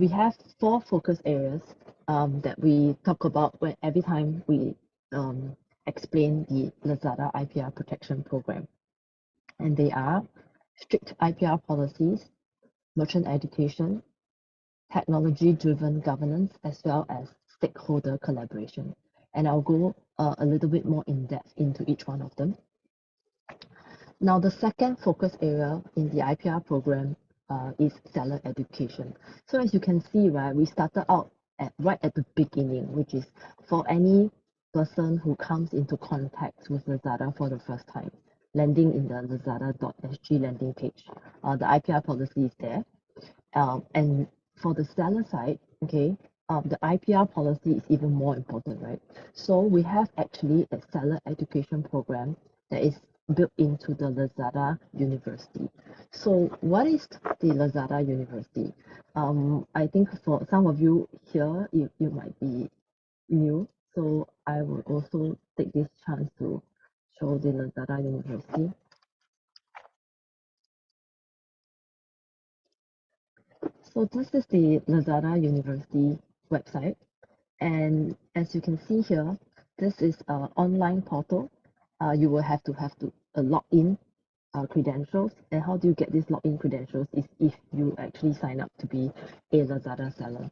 we have 4 focus areas that we talk about every time we explain the Lazada IPR protection program. And they are strict IPR policies, merchant education, technology-driven governance, as well as stakeholder collaboration. And I'll go a little bit more in depth into each one of them. Now, the second focus area in the IPR program is seller education. So as you can see, right, we started out right at the beginning, which is for any person who comes into contact with Lazada for the first time, landing in the lazada.sg landing page. The IPR policy is there. And for the seller side, okay, the IPR policy is even more important, right? So we have actually a seller education program that is built into the Lazada University. So what is the Lazada University? I think for some of you here, you might be new. So I will also take this chance to show the Lazada University. So this is the Lazada University website. And as you can see here, this is an online portal. You will have to log in credentials. And how do you get these login credentials is if you actually sign up to be a Lazada seller.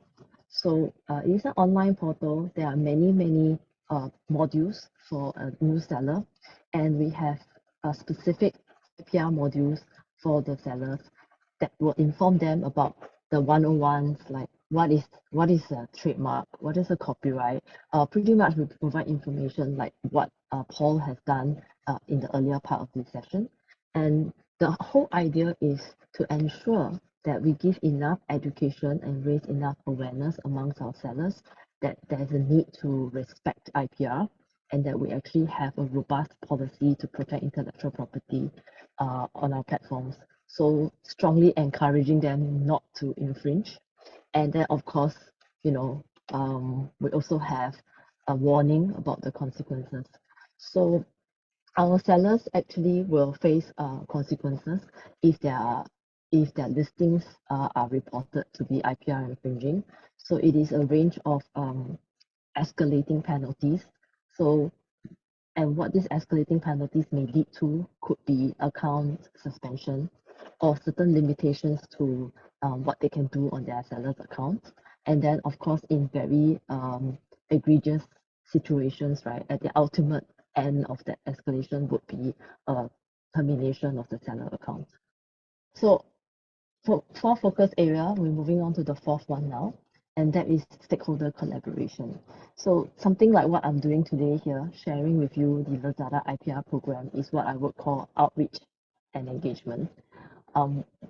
So it is an online portal. There are many modules for a new seller, and we have specific IPR modules for the sellers that will inform them about the 101s, like what is a trademark, what is a copyright. Pretty much we provide information like what Paul has done in the earlier part of this session. And the whole idea is to ensure that we give enough education and raise enough awareness amongst our sellers that there's a need to respect IPR, and that we actually have a robust policy to protect intellectual property on our platforms. So strongly encouraging them not to infringe. And then, of course, you know, we also have a warning about the consequences. So our sellers actually will face consequences if their listings are reported to be IPR infringing. So it is a range of escalating penalties. So, and what these escalating penalties may lead to could be account suspension or certain limitations to what they can do on their seller's accounts. And then, of course, in very egregious situations, right, at the ultimate end of that escalation would be a termination of the seller account. So for focus area, we're moving on to the fourth one now, and that is stakeholder collaboration. So something like what I'm doing today here, sharing with you the Lazada IPR program, is what I would call outreach and engagement.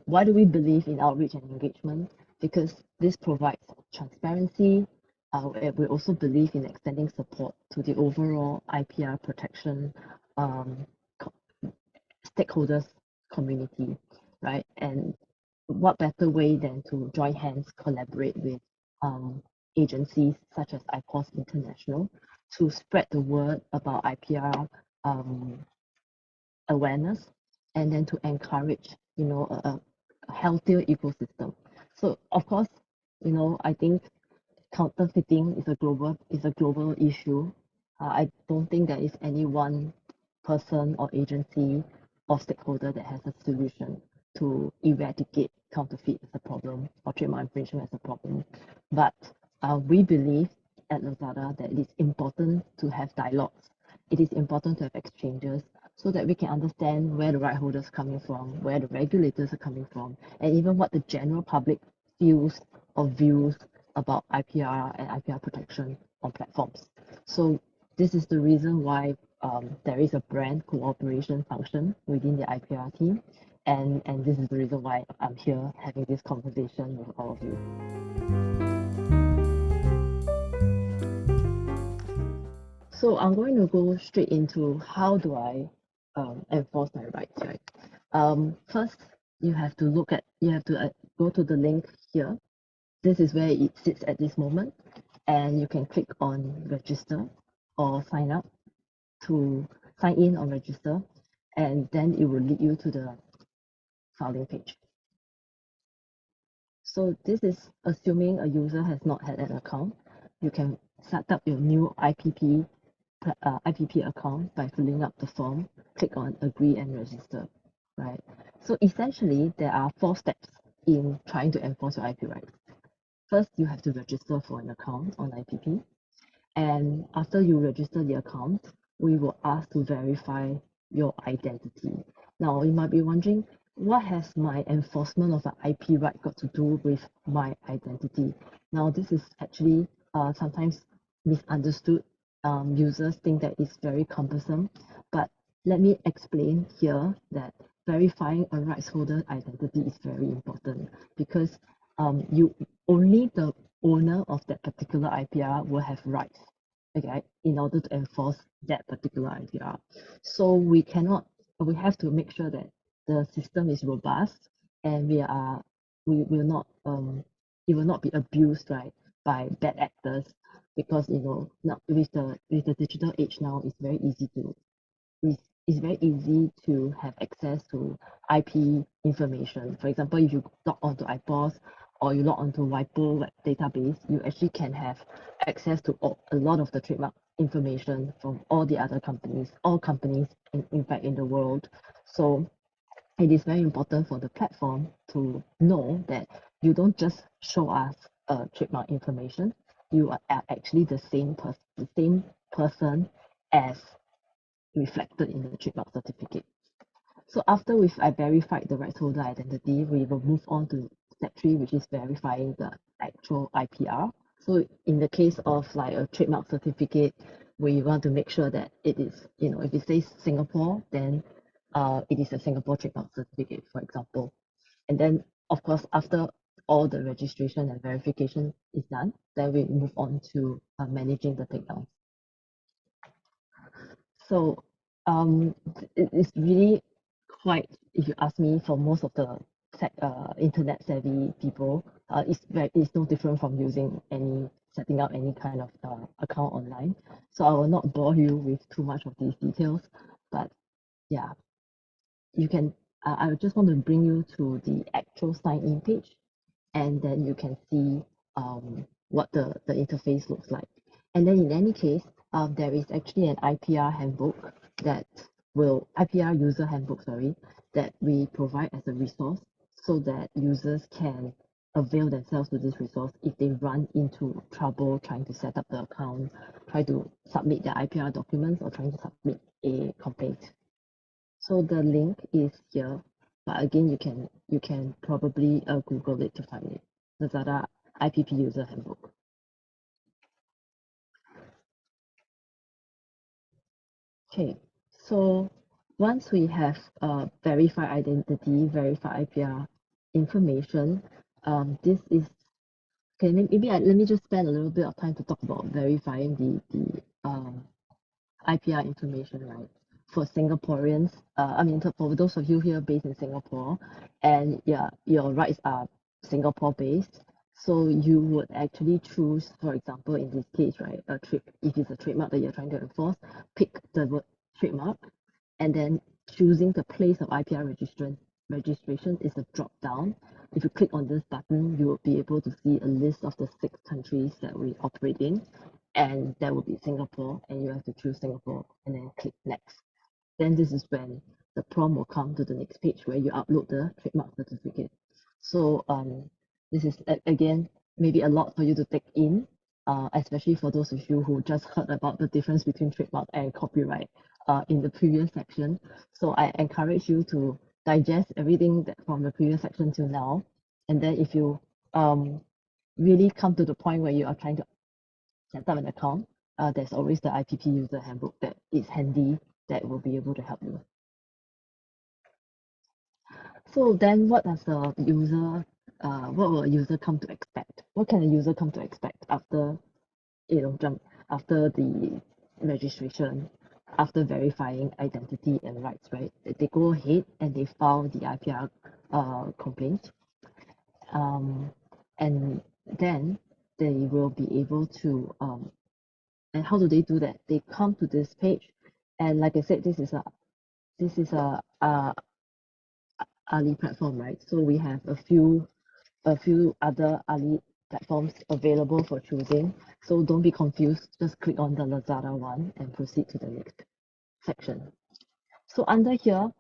Why do we believe in outreach and engagement? Because this provides transparency. We also believe in extending support to the overall IPR protection stakeholders community, right? And what better way than to join hands, collaborate with agencies such as IPOS International to spread the word about IPR awareness, and then to encourage, you know, a healthier ecosystem. So of course, you know, I think counterfeiting is a global issue. I don't think there is any one person or agency or stakeholder that has a solution to eradicate counterfeit as a problem or trademark infringement as a problem. But we believe at Lazada that it is important to have dialogues. It is important to have exchanges so that we can understand where the right holders are coming from, where the regulators are coming from, and even what the general public feels or views about IPR and IPR protection on platforms. So this is the reason why there is a brand cooperation function within the IPR team. And this is the reason why I'm here having this conversation with all of you. So I'm going to go straight into how do I enforce my rights, right? First, you have to go to the link here. This is where it sits at this moment, and you can click on register or sign up to sign in or register, and then it will lead you to the filing page. So this is assuming a user has not had an account. You can set up your new IPP account by filling up the form, click on agree and register, right? So essentially, there are 4 steps in trying to enforce your IP rights. First, you have to register for an account on IPP. And after you register the account, we will ask to verify your identity. Now, you might be wondering, what has my enforcement of an IP right got to do with my identity? Now, this is actually sometimes misunderstood. Users think that it's very cumbersome, but let me explain here that verifying a rights holder identity is very important because you only the owner of that particular IPR will have rights, okay, in order to enforce that particular IPR. So we have to make sure that the system is robust and we will not it will not be abused, right, by bad actors, because now with the digital age now, it's, it's very easy to have access to IP information. For example, if you log onto IPOS or you log onto WIPO web database, you actually can have access to a lot of the trademark information from all the other companies, all companies in fact in the world. So it is very important for the platform to know that you don't just show us trademark information. You are actually the same person as reflected in the trademark certificate. So after I verified the rights holder identity, we will move on to step 3, which is verifying the actual IPR. So in the case of like a trademark certificate, we want to make sure that it is, if it says Singapore, then it is a Singapore trademark certificate, for example. And then, of course, after all the registration and verification is done, then we move on to managing the takedown. So it's really quite, if you ask me, for most of the internet savvy people, it's no different from setting up any kind of account online. So I will not bore you with too much of these details, but yeah, you can. I just want to bring you to the actual sign-in page, and then you can see what the interface looks like. And then in any case, there is actually an IPR handbook IPR user handbook, sorry, that we provide as a resource so that users can avail themselves to this resource if they run into trouble trying to set up the account, try to submit their IPR documents, or trying to submit a complaint. So the link is here, but again, you can probably Google it to find it. Lazada IPP user handbook. Okay, so once we have verified identity, verified IPR information, this is okay. Maybe let me just spend a little bit of time to talk about verifying the IPR information, right? For Singaporeans, for those of you here based in Singapore, and yeah, your rights are Singapore based, so you would actually choose, for example, in this case, right, if it's a trademark that you're trying to enforce, pick the word trademark, and then choosing the place of IPR registration is a drop down. If you click on this button, you will be able to see a list of the 6 countries that we operate in, and that will be Singapore, and you have to choose Singapore and then click next. Then this is when the prompt will come to the next page where you upload the trademark certificate. So this is again maybe a lot for you to take in, especially for those of you who just heard about the difference between trademark and copyright in the previous section. So I encourage you to digest everything from the previous section till now, and then if you really come to the point where you are trying to set up an account, there's always the IPP user handbook that is handy that will be able to help you. So then what will a user come to expect? What can a user come to expect after, after the registration, after verifying identity and rights, right? They go ahead and they file the IPR complaint. And then they will be able to and how do they do that? They come to this page, and like I said, this is a Ali platform, right? So we have a few a few other Ali platforms available for choosing. So don't be confused. Just click on the Lazada one and proceed to the next section. So under here,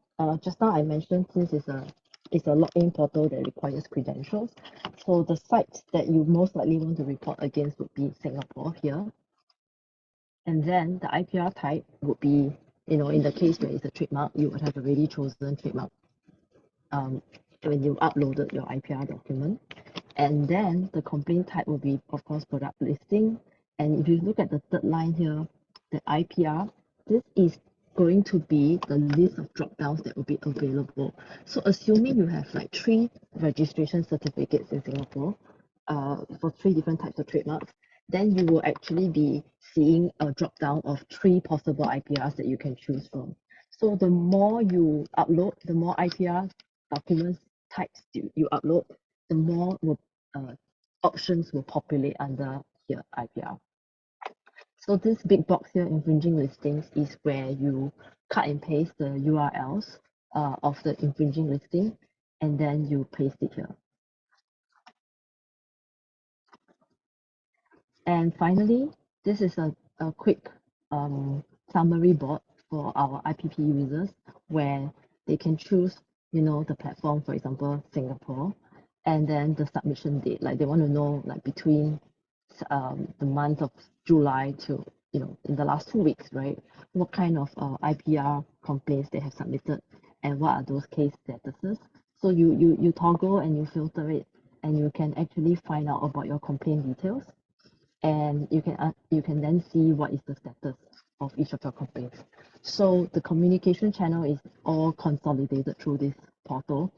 just now I mentioned since it's a login portal that requires credentials. So the sites that you most likely want to report against would be Singapore here. And then the IPR type would be, in the case where it's a trademark, you would have already chosen trademark when you uploaded your IPR document. And then the complaint type will be, of course, product listing. And if you look at the third line here, the IPR, this is going to be the list of drop downs that will be available. So assuming you have like 3 registration certificates in Singapore for 3 different types of trademarks, then you will actually be seeing a drop down of 3 possible IPRs that you can choose from. So the more you upload, the more IPR documents types you upload, the more options will populate under here IPR. So this big box here, infringing listings, is where you cut and paste the URLs of the infringing listing, and then you paste it here. And finally, this is a quick summary board for our IPP users where they can choose, the platform, for example, Singapore, and then the submission date. Like they want to know, like between the month of July to, in the last 2 weeks, right? What kind of IPR complaints they have submitted, and what are those case statuses. So you toggle and you filter it, and you can actually find out about your complaint details, and you can then see what is the status of each of your complaints. So the communication channel is all consolidated through this portal.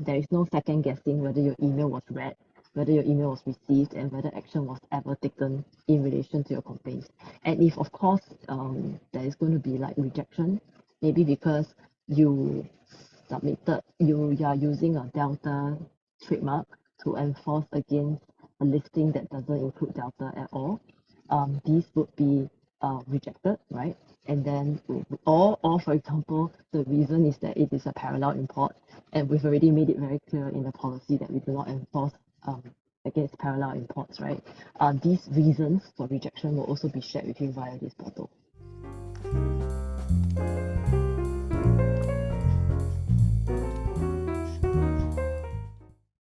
There is no second guessing whether your email was read, whether your email was received, and whether action was ever taken in relation to your complaints. And if, of course, there is going to be like rejection, maybe because you are using a Delta trademark to enforce against a listing that doesn't include Delta at all, these would be rejected, right? And then, or for example, the reason is that it is a parallel import, and we've already made it very clear in the policy that we do not enforce against parallel imports, right? These reasons for rejection will also be shared with you via this portal.